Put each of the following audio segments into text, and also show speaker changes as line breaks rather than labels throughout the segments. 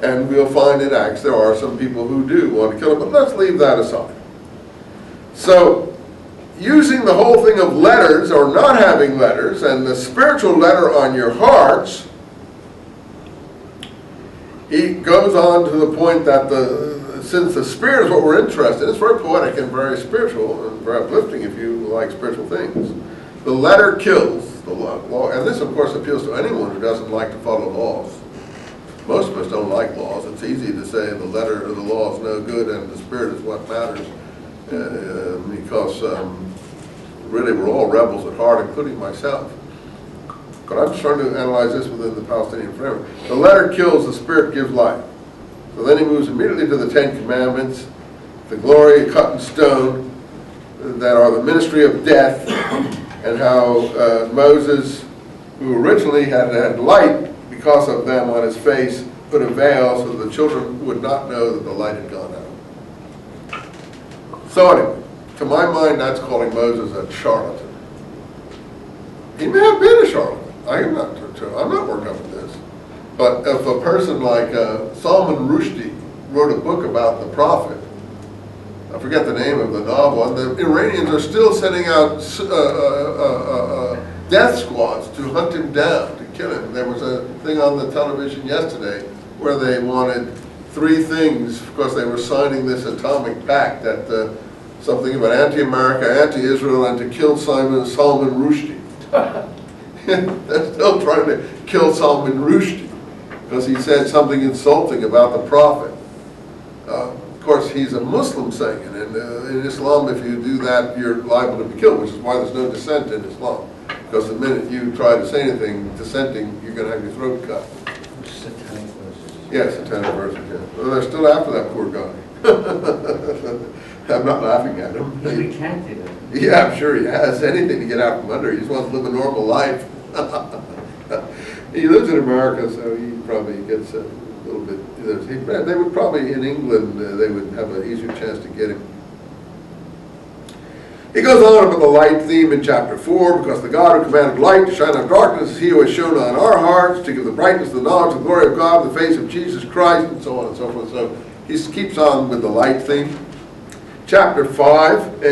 And we'll find in Acts there are some people who do want to kill him, but let's leave that aside. So, using the whole thing of letters or not having letters and the spiritual letter on your hearts, he goes on to the point that since the Spirit is what we're interested in, it's very poetic and very spiritual and very uplifting if you like spiritual things. The letter kills the law. And this, of course, appeals to anyone who doesn't like to follow laws. Most of us don't like laws. It's easy to say the letter of the law is no good and the Spirit is what matters. Because really we're all rebels at heart, including myself. But I'm just trying to analyze this within the Palestinian framework. The letter kills, the Spirit gives life. So then he moves immediately to the Ten Commandments, the glory cut in stone, that are the ministry of death, and how Moses, who originally had light because of them on his face, put a veil so the children would not know that the light had gone out. So anyway, to my mind, that's calling Moses a charlatan. He may have been a charlatan. I'm not working up with this. But if a person like Salman Rushdie wrote a book about the prophet, I forget the name of the novel, and the Iranians are still sending out death squads to hunt him down, to kill him. There was a thing on the television yesterday where they wanted 3 things because they were signing this atomic pact that something about anti-America, anti-Israel, and to kill Salman Rushdie. They're still trying to kill Salman Rushdie because he said something insulting about the prophet. Of course, he's a Muslim saying it, and in Islam, if you do that, you're liable to be killed, which is why there's no dissent in Islam. Because the minute you try to say anything dissenting, you're going to have your throat cut.
Satanic verses.
Yes, satanic verses, yeah. Well, they're still after that poor guy. I'm not laughing at him.
He's recanted it.
Yeah, I'm sure he has. Anything to get out from under. He just wants to live a normal life. He lives in America, so he probably gets a little bit. They would probably, in England, they would have an easier chance to get him. He goes on about the light theme in chapter 4, because the God who commanded light to shine on darkness is he who has shone on our hearts to give the brightness of the knowledge of the glory of God in the face of Jesus Christ, and so on and so forth. So he keeps on with the light theme. Chapter 5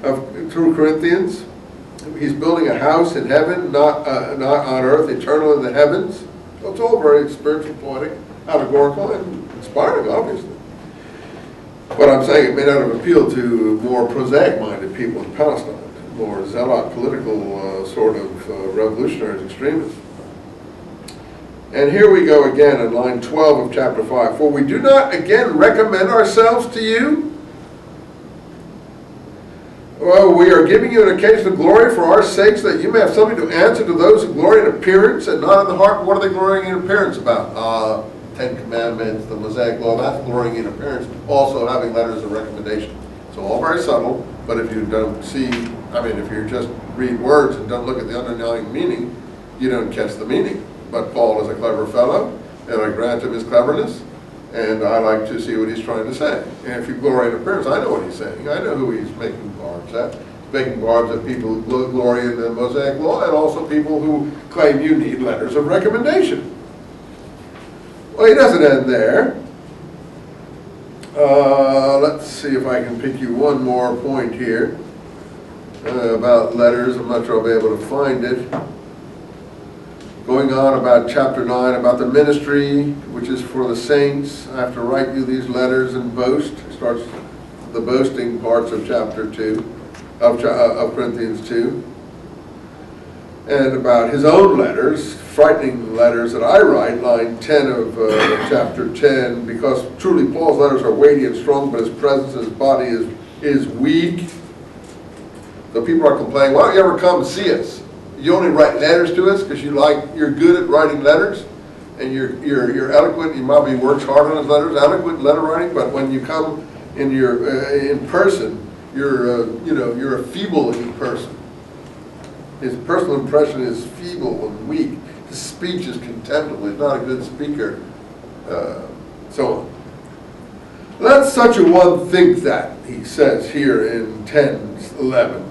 of 2 Corinthians, he's building a house in heaven, not on earth, eternal in the heavens. So it's all very spiritual, poetic, allegorical, and inspiring, obviously. But I'm saying it may not have appealed to more prosaic-minded people in Palestine, more zealot, political sort of revolutionaries, extremists. And here we go again in line 12 of chapter 5. For we do not again recommend ourselves to you. Well, we are giving you an occasion of glory for our sakes, that you may have something to answer to those who glory in appearance and not in the heart. What are they glorying in appearance about? 10 Commandments, the Mosaic Law, that's glorying in appearance. Also having letters of recommendation. So all very subtle, but if you don't see, if you just read words and don't look at the underlying meaning, you don't catch the meaning. But Paul is a clever fellow, and I grant him his cleverness, and I like to see what he's trying to say. And if you glory in appearance, I know what he's saying. I know who he's making barbs at. He's making barbs at people who glory in the Mosaic Law, and also people who claim you need letters of recommendation. Well, he doesn't end there. Let's see if I can pick you one more point here about letters. I'm not sure I'll be able to find it. Going on about chapter 9, about the ministry, which is for the saints. I have to write you these letters and boast. It starts the boasting parts of chapter 2, of Corinthians 2. And about his own letters, frightening letters that I write, line 10 of chapter 10, because truly Paul's letters are weighty and strong, but his presence in his body is weak. So people are complaining, why don't you ever come and see us? You only write letters to us because you're good at writing letters, and you're eloquent. You probably works hard on his letters, eloquent letter writing. But when you come in person, you're a feeble-looking person. His personal impression is feeble and weak. His speech is contemptible. He's not a good speaker. So on. Let such a one think that, he says here in 10:11.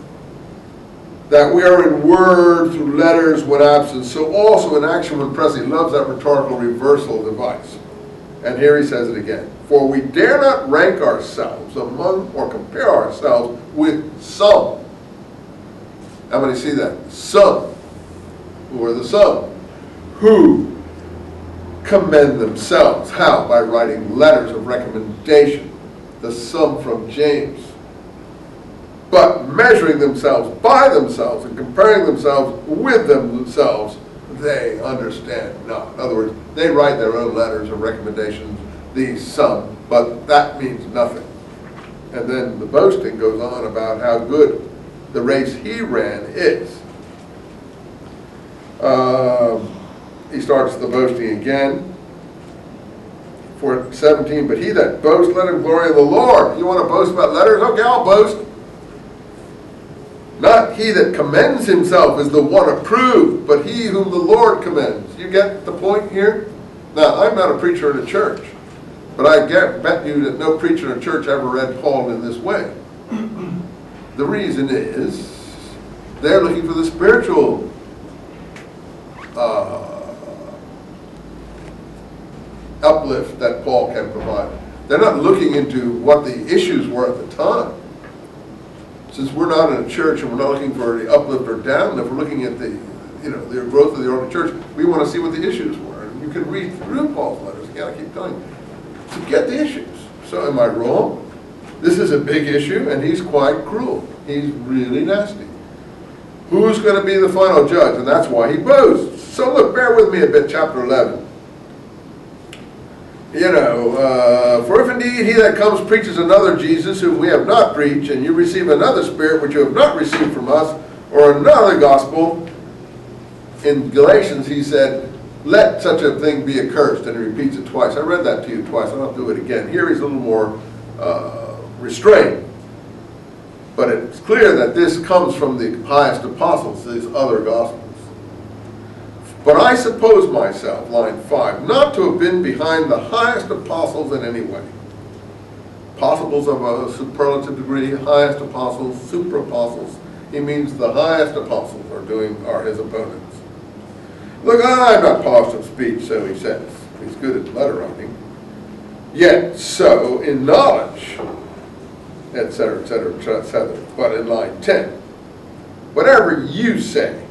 That we are in word through letters when absent, so also in action when present. He loves that rhetorical reversal device. And here he says it again. For we dare not rank ourselves among or compare ourselves with some. How many see that? Some. Who are the some? Who commend themselves. How? By writing letters of recommendation. The some from James. But measuring themselves by themselves and comparing themselves with themselves, they understand not. In other words, they write their own letters of recommendations, these some, but that means nothing. And then the boasting goes on about how good the race he ran is. He starts the boasting again. For 17, but he that boasts, let him glory in the Lord. You want to boast about letters? Okay, I'll boast. Not he that commends himself is the one approved, but he whom the Lord commends. You get the point here? Now, I'm not a preacher in a church, but I bet you that no preacher in a church ever read Paul in this way. The reason is they're looking for the spiritual uplift that Paul can provide. They're not looking into what the issues were at the time. Since we're not in a church and we're not looking for the uplift or down, if we're looking at the growth of the early church, we want to see what the issues were. And you can read through Paul's letters. Again, I keep telling you, to get the issues. So am I wrong? This is a big issue, and he's quite cruel. He's really nasty. Who's going to be the final judge? And that's why he boasts. So look, bear with me a bit, chapter 11. For if indeed he that comes preaches another Jesus whom we have not preached, and you receive another spirit which you have not received from us, or another gospel, in Galatians he said, let such a thing be accursed, and he repeats it twice. I read that to you twice, I'll do it again. Here he's a little more restrained. But it's clear that this comes from the highest apostles, these other gospels. But I suppose myself, line 5, not to have been behind the highest apostles in any way. Apostles of a superlative degree, highest apostles, super apostles. He means the highest apostles are his opponents. Look, I'm not polished of speech, so he says. He's good at letter writing. Yet, so in knowledge, etc., etc., etc. But in line 10, whatever you say,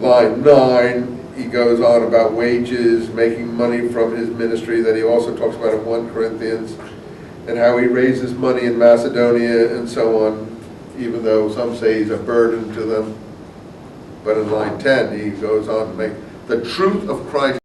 line 9, he goes on about wages, making money from his ministry that he also talks about in 1 Corinthians, and how he raises money in Macedonia and so on, even though some say he's a burden to them. But in line 10, he goes on to make the truth of Christ